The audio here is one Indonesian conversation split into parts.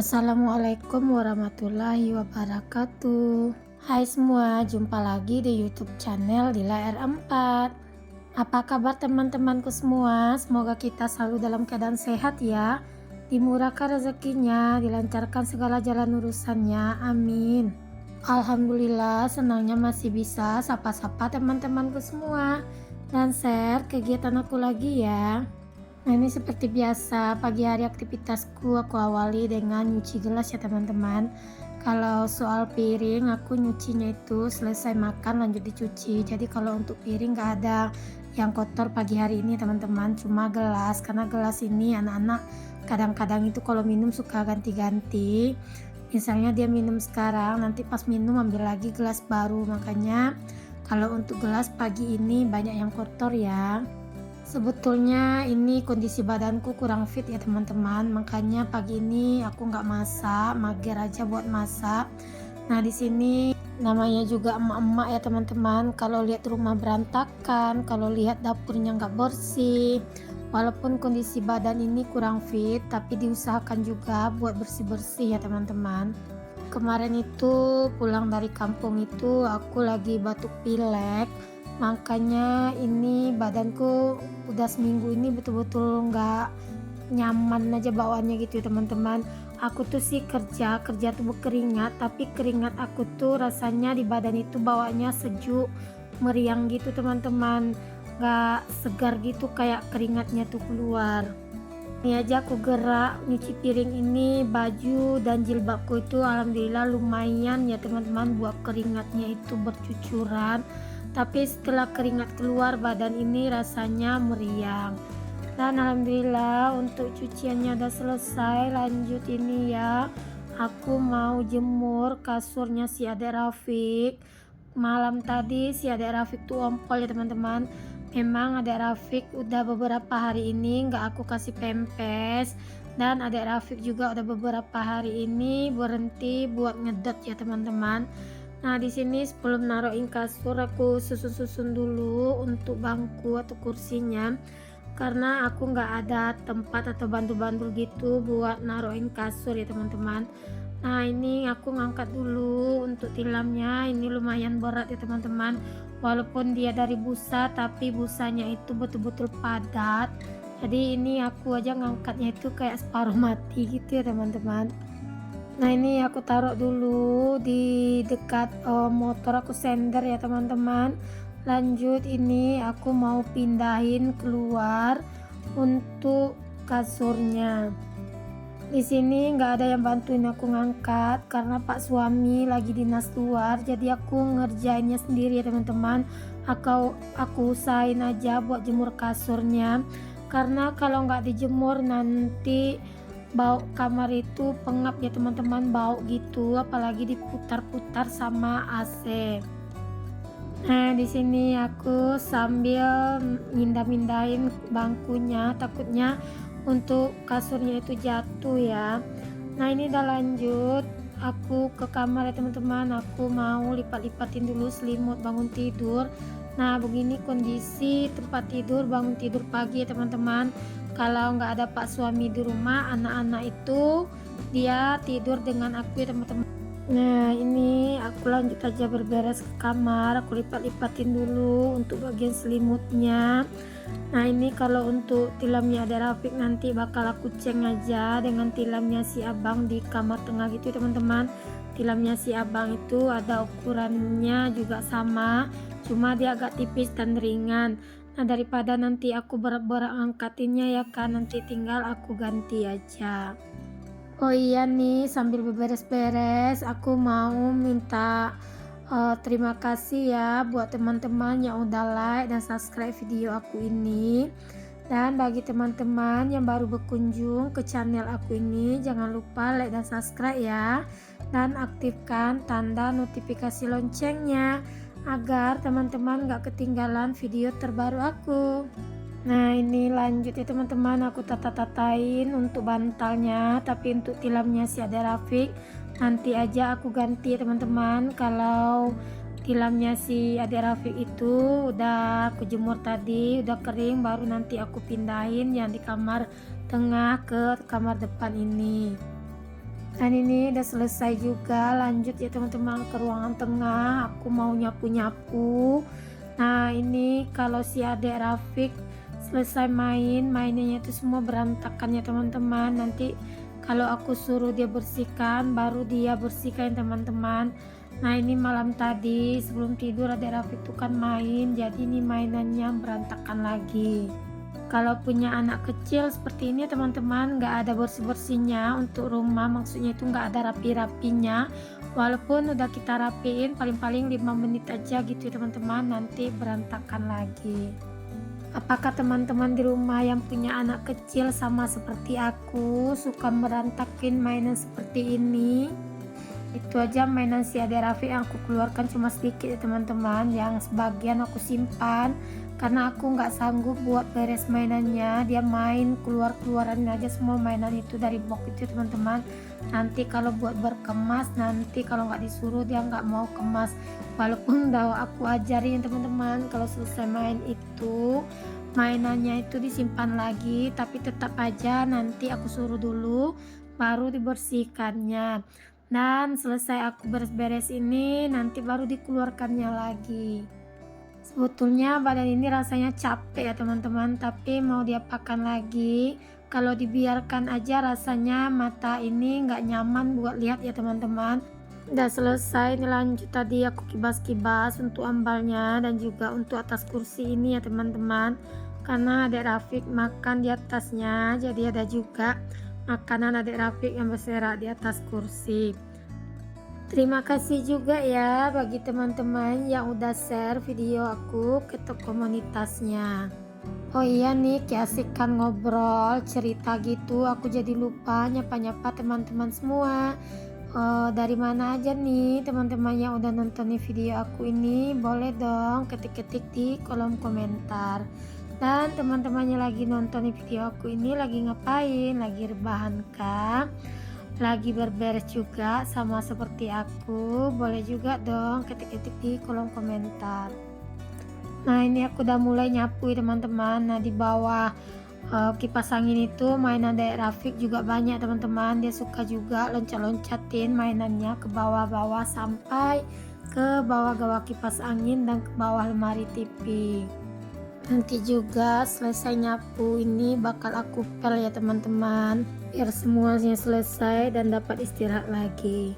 Assalamualaikum warahmatullahi wabarakatuh. Hai semua, jumpa lagi di YouTube channel Dila R4. Apa kabar teman-temanku semua? Semoga kita selalu dalam keadaan sehat ya. Dimurahkan rezekinya, dilancarkan segala jalan urusannya. Amin. Alhamdulillah, senangnya masih bisa sapa-sapa teman-temanku semua dan share kegiatan aku lagi ya. Nah, ini seperti biasa, pagi hari aktivitasku aku awali dengan nyuci gelas ya teman-teman. Kalau soal piring, aku nyucinya itu selesai makan lanjut dicuci. Jadi kalau untuk piring nggak ada yang kotor pagi hari ini teman-teman, cuma gelas. Karena gelas ini anak-anak kadang-kadang itu kalau minum suka ganti-ganti. Misalnya dia minum sekarang, nanti pas minum ambil lagi gelas baru. Makanya kalau untuk gelas pagi ini banyak yang kotor ya. Sebetulnya ini kondisi badanku kurang fit ya teman-teman, makanya pagi ini aku nggak masak, mager aja buat masak. Nah di sini namanya juga emak-emak ya teman-teman, kalau lihat rumah berantakan, kalau lihat dapurnya nggak bersih, walaupun kondisi badan ini kurang fit, tapi diusahakan juga buat bersih-bersih ya teman-teman. Kemarin itu pulang dari kampung itu aku lagi batuk pilek. Makanya ini badanku udah seminggu ini betul-betul nggak nyaman aja bawaannya gitu ya teman-teman. Aku tuh sih kerja tuh berkeringat, tapi keringat aku tuh rasanya di badan itu bawaannya sejuk, meriang gitu teman-teman, nggak segar gitu kayak keringatnya tuh keluar. Ini aja aku gerak nyuci piring ini, baju dan jilbabku itu alhamdulillah lumayan ya teman-teman, buat keringatnya itu bercucuran. Tapi setelah keringat keluar badan ini rasanya meriang. Dan alhamdulillah untuk cuciannya udah selesai. Lanjut ini ya, aku mau jemur kasurnya si adek Rafiq. Malam tadi si adek Rafiq tuh ompol ya teman-teman. Memang adek Rafiq udah beberapa hari ini nggak aku kasih pempes, dan adek Rafiq juga udah beberapa hari ini berhenti buat ngedot ya teman-teman. Nah di sini sebelum naruhin kasur aku susun-susun dulu untuk bangku atau kursinya, karena aku nggak ada tempat atau bantul-bantul gitu buat naruhin kasur ya teman-teman. Nah ini aku ngangkat dulu untuk tilamnya, ini lumayan berat ya teman-teman, walaupun dia dari busa tapi busanya itu betul-betul padat. Jadi ini aku aja ngangkatnya itu kayak separuh mati gitu ya teman-teman. Nah ini aku taruh dulu di dekat motor aku sender ya teman-teman. Lanjut ini aku mau pindahin keluar untuk kasurnya. Di sini nggak ada yang bantuin aku ngangkat karena pak suami lagi dinas luar, jadi aku ngerjainnya sendiri ya teman-teman. Aku usahain aja buat jemur kasurnya, karena kalau nggak dijemur nanti bau kamar itu pengap ya teman-teman, bau gitu apalagi diputar-putar sama AC. Nah di sini aku sambil mindah-mindahin bangkunya, takutnya untuk kasurnya itu jatuh ya. Nah ini udah lanjut, aku ke kamar ya teman-teman, aku mau lipat-lipatin dulu selimut bangun tidur. Nah begini kondisi tempat tidur bangun tidur pagi ya teman-teman. Kalau nggak ada pak suami di rumah, anak-anak itu dia tidur dengan aku ya teman-teman. Nah ini aku lanjut aja berberes ke kamar, aku lipat-lipatin dulu untuk bagian selimutnya. Nah ini kalau untuk tilamnya ada Rafiq nanti bakal aku ceng aja dengan tilamnya si abang di kamar tengah gitu ya teman-teman. Tilamnya si abang itu ada ukurannya juga sama, cuma dia agak tipis dan ringan. Nah daripada nanti aku berat-berat angkatinnya ya kan, nanti tinggal aku ganti aja. Oh iya nih, sambil beberes-beres aku mau minta terima kasih ya buat teman-teman yang udah like dan subscribe video aku ini. Dan bagi teman-teman yang baru berkunjung ke channel aku ini, jangan lupa like dan subscribe ya, dan aktifkan tanda notifikasi loncengnya agar teman-teman gak ketinggalan video terbaru aku. Nah ini lanjut ya teman-teman, aku tata-tatain untuk bantalnya, tapi untuk tilamnya si ada Rafiq nanti aja aku ganti ya teman-teman. Kalau tilamnya si Ade Rafiq itu udah aku jemur tadi, udah kering, baru nanti aku pindahin yang di kamar tengah ke kamar depan ini. Dan ini udah selesai juga, lanjut ya teman-teman ke ruangan tengah, aku mau nyapu-nyapu. Nah ini kalau si adik Rafik selesai mainnya itu semua berantakan ya teman-teman. Nanti kalau aku suruh dia bersihkan, baru dia bersihkan teman-teman. Nah ini malam tadi sebelum tidur adik Rafik tuh kan main, jadi ini mainannya berantakan lagi. Kalau punya anak kecil seperti ini teman-teman, nggak ada bersih-bersihnya untuk rumah, maksudnya itu nggak ada rapi-rapinya. Walaupun udah kita rapiin paling-paling 5 menit aja gitu ya teman-teman, nanti berantakan lagi. Apakah teman-teman di rumah yang punya anak kecil sama seperti aku, suka merantakin mainan seperti ini? Itu aja mainan si Ade Raffi yang aku keluarkan cuma sedikit ya teman-teman, yang sebagian aku simpan karena aku nggak sanggup buat beres mainannya. Dia main keluarin aja semua mainan itu dari box itu teman-teman. Nanti kalau buat berkemas, nanti kalau nggak disuruh dia nggak mau kemas. Walaupun udah aku ajarin teman-teman, kalau selesai main itu mainannya itu disimpan lagi, tapi tetap aja nanti aku suruh dulu baru dibersihkannya. Dan selesai aku beres-beres ini, nanti baru dikeluarkannya lagi. Sebetulnya badan ini rasanya capek ya teman-teman, tapi mau diapakan lagi, kalau dibiarkan aja rasanya mata ini nggak nyaman buat lihat ya teman-teman. Udah selesai, ini lanjut tadi aku kibas-kibas untuk ambalnya dan juga untuk atas kursi ini ya teman-teman, karena adik Rafik makan di atasnya, jadi ada juga makanan adik Rafik yang berserak di atas kursi. Terima kasih juga ya bagi teman-teman yang udah share video aku ke komunitasnya. Oh iya nih, keasikan ngobrol cerita gitu, aku jadi lupa nyapa-nyapa teman-teman semua. Dari mana aja nih teman-teman yang udah nonton video aku ini, boleh dong ketik-ketik di kolom komentar. Dan teman-temannya lagi nonton video aku ini lagi ngapain? Lagi rebahan kah? Lagi berberes juga sama seperti aku? Boleh juga dong ketik-ketik di kolom komentar. Nah ini aku udah mulai nyapu ya teman-teman. Nah di bawah kipas angin itu mainan Dek Rafik juga banyak teman-teman. Dia suka juga loncat-loncatin mainannya ke bawah-bawah sampai ke bawah gawai kipas angin dan ke bawah lemari TV. Nanti juga selesai nyapu ini bakal aku pel ya teman-teman, biar semuanya selesai dan dapat istirahat lagi.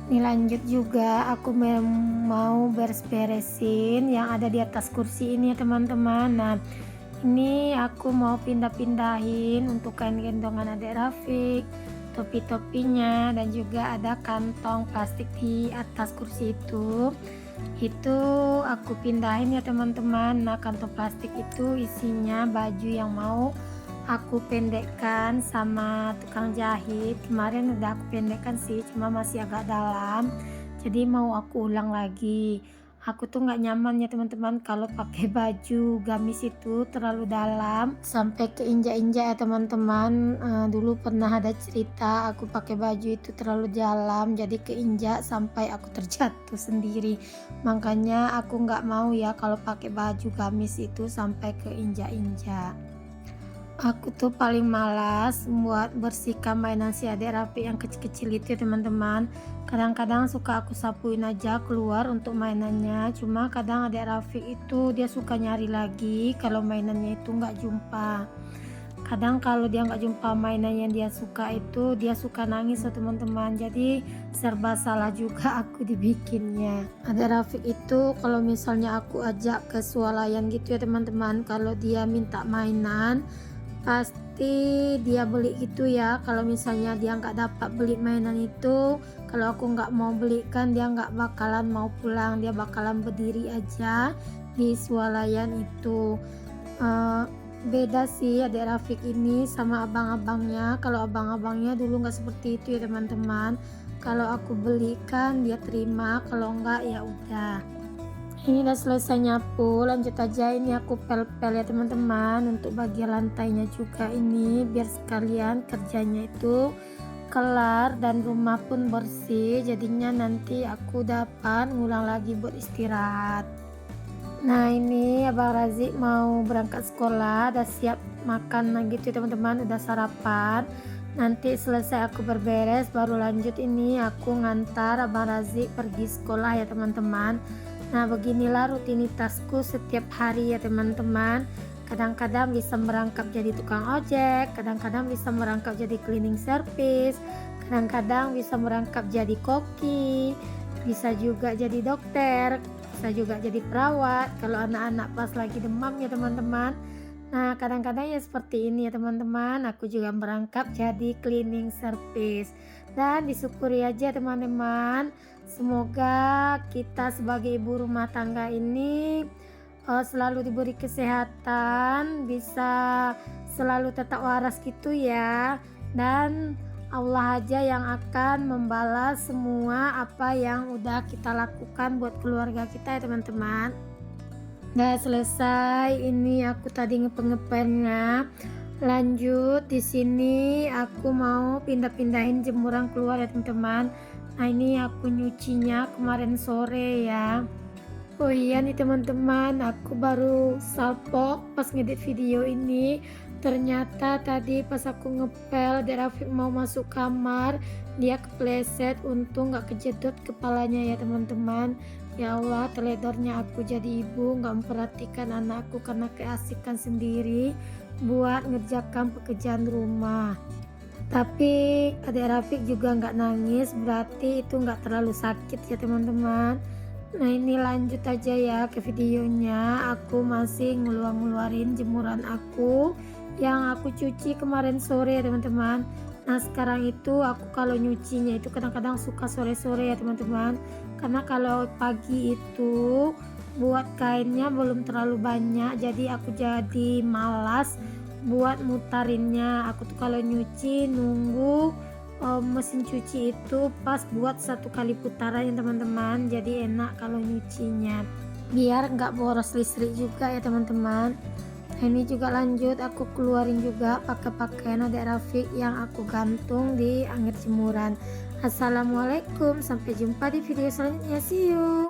Ini lanjut juga aku mau beres-beresin yang ada di atas kursi ini ya teman-teman. Nah ini aku mau pindah-pindahin untuk kain gendongan adik Rafik, topi-topinya, dan juga ada kantong plastik di atas kursi itu aku pindahin ya teman-teman. Nah kantong plastik itu isinya baju yang mau aku pendekkan sama tukang jahit. Kemarin udah aku pendekkan sih, cuma masih agak dalam, jadi mau aku ulang lagi. Aku tuh nggak nyaman ya teman-teman kalau pakai baju gamis itu terlalu dalam sampai keinjak-injak ya teman-teman. Dulu pernah ada cerita aku pakai baju itu terlalu dalam, jadi keinjak sampai aku terjatuh sendiri. Makanya aku nggak mau ya kalau pakai baju gamis itu sampai keinjak-injak. Aku tuh paling malas buat bersihkan mainan si adik Rafi yang kecil-kecil itu ya teman-teman. Kadang-kadang suka aku sapuin aja keluar untuk mainannya, cuma kadang adik Rafi itu dia suka nyari lagi kalau mainannya itu nggak jumpa. Kadang kalau dia nggak jumpa mainan yang dia suka itu, dia suka nangis ya teman-teman. Jadi serba salah juga aku dibikinnya. Adik Rafiq itu kalau misalnya aku ajak ke swalayan gitu ya teman-teman, kalau dia minta mainan pasti dia beli gitu ya. Kalau misalnya dia nggak dapat beli mainan itu, kalau aku nggak mau belikan, dia nggak bakalan mau pulang, dia bakalan berdiri aja di swalayan itu. Beda sih adik Rafik ini sama abang-abangnya. Kalau abang-abangnya dulu nggak seperti itu ya teman-teman. Kalau aku belikan dia terima, kalau enggak ya udah. Ini udah selesai nyapu, lanjut aja. Ini aku pel-pel ya teman-teman untuk bagian lantainya juga ini, biar sekalian kerjanya itu kelar dan rumah pun bersih. Jadinya nanti aku dapat ngulang lagi buat istirahat. Nah ini Abang Razik mau berangkat sekolah, udah siap makan gitu teman-teman, udah sarapan. Nanti selesai aku berberes baru lanjut ini aku ngantar Abang Razik pergi sekolah ya teman-teman. Nah beginilah rutinitasku setiap hari ya teman-teman. Kadang-kadang bisa merangkap jadi tukang ojek, kadang-kadang bisa merangkap jadi cleaning service, kadang-kadang bisa merangkap jadi koki, bisa juga jadi dokter, bisa juga jadi perawat kalau anak-anak pas lagi demam ya teman-teman. Nah, kadang-kadang ya seperti ini ya teman-teman, aku juga merangkap jadi cleaning service. Dan disyukuri aja teman-teman, semoga kita sebagai ibu rumah tangga ini selalu diberi kesehatan, bisa selalu tetap waras gitu ya. Dan Allah aja yang akan membalas semua apa yang udah kita lakukan buat keluarga kita ya teman-teman. Udah selesai ini aku tadi ngepel-ngepelnya. Lanjut di sini aku mau pindah-pindahin jemuran keluar ya teman-teman. Nah ini aku nyucinya kemarin sore ya. Oh iya nih teman-teman, aku baru salpok pas ngedit video ini. Ternyata tadi pas aku ngepel Dek Rafiq mau masuk kamar, dia kepleset, untung gak kejedot kepalanya ya teman-teman. Ya Allah, teledornya aku jadi ibu gak memperhatikan anakku karena keasikan sendiri buat ngerjakan pekerjaan rumah. Tapi Adik Rafiq juga nggak nangis, berarti itu nggak terlalu sakit ya teman-teman. Nah ini lanjut aja ya ke videonya. Aku masih ngeluarin jemuran aku yang aku cuci kemarin sore ya teman-teman. Nah sekarang itu aku kalau nyucinya itu kadang-kadang suka sore-sore ya teman-teman, karena kalau pagi itu buat kainnya belum terlalu banyak, jadi aku jadi malas buat mutarinnya. Aku tuh kalau nyuci nunggu mesin cuci itu pas buat satu kali putaran ya teman-teman, jadi enak kalau nyucinya biar nggak boros listrik juga ya teman-teman. Nah, ini juga lanjut aku keluarin juga pakai pakaian Adik Rafiq yang aku gantung di hanger jemuran. Assalamualaikum, sampai jumpa di video selanjutnya, see you.